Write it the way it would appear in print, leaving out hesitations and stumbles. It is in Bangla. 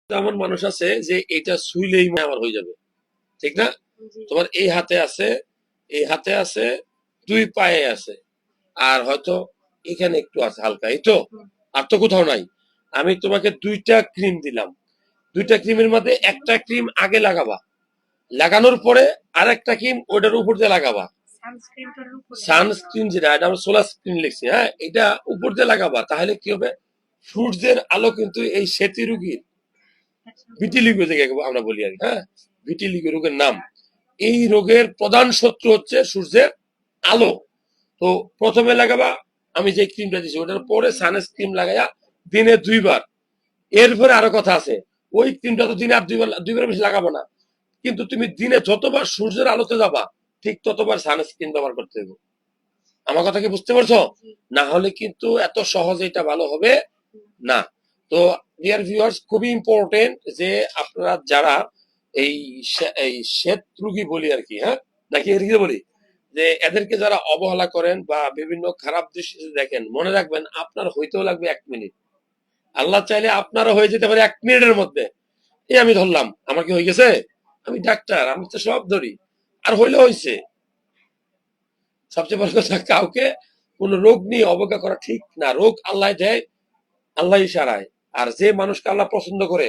এমন মানুষ আছে যে এটা ছুইলেই আমার হয়ে যাবে, ঠিক না? তোমার এই হাতে আছে, এই হাতে আছে, দুই পায়ে আছে, আর হয়তো এখানে একটু আছে হালকা, এই তো, আর তো কোথাও নাই। আমি তোমাকে দুইটা ক্রিম দিলাম, দুইটা ক্রিমের মধ্যে একটা ক্রিম আগে লাগাবা, লাগানোর পরে আর একটা ক্রিম ওটার উপর দিয়ে লাগাবা। সানস্ক্রিন যেটা, এটা আমরা সোলার স্ক্রিন লিখছি, হ্যাঁ, এটা উপর দিয়ে লাগাবা। তাহলে কি হবে, সূর্যের আলো কিন্তু এই সেতী রোগীর, ভিটিলিগো থেকে আমরা বলি আর কি, হ্যাঁ, ভিটিলিগো রোগের নাম। এই রোগের প্রধান শত্রু হচ্ছে সূর্যের আলো। তো প্রথমে লাগাবা আমি যে ক্রিমটা দিচ্ছি ওটার পরে সানস্ক্রিন লাগাইয়া দিনে 2 বার। এরপরে আরো কথা আছে, ওই ক্রিমটা তো দিনে আর দুইবার বেশি লাগাবো না, কিন্তু তুমি দিনে যতবার সূর্যের আলোতে যাবা ঠিক ততবার সানস্ক্রিন ব্যবহার করতে হবে। আমার কথা কি বুঝতে পারছো? না হলে কিন্তু এত সহজে এটা ভালো হবে না। তো ডিয়ার ভিউয়ার্স, খুবই ইম্পর্টেন্ট যে আপনারা যারা এই এই শ্বেত রোগী বলি আর কি, হ্যাঁ, নাকি এর কি বলি, যে এদেরকে যারা অবহেলা করেন বা বিভিন্ন খারাপ দৃষ্টিতে দেখেন, মনে রাখবেন আপনার হইতেও লাগবে 1 মিনিট। আল্লাহ চাইলে আপনারও হয়ে যেতে পারে 1 মিনিটের মধ্যে। এই আমি ধরলাম, আমার কি হয়ে গেছে, আমি ডাক্তার, আমি তো সব ধরি, আর হইলে হয়েছে। সবচেয়ে বড় কথা, কাউকে কোন রোগ নিয়ে অবজ্ঞা করা ঠিক না। রোগ আল্লাহ দেয়, আল্লাহ ইশারায়। আর যে মানুষকে আল্লাহ পছন্দ করে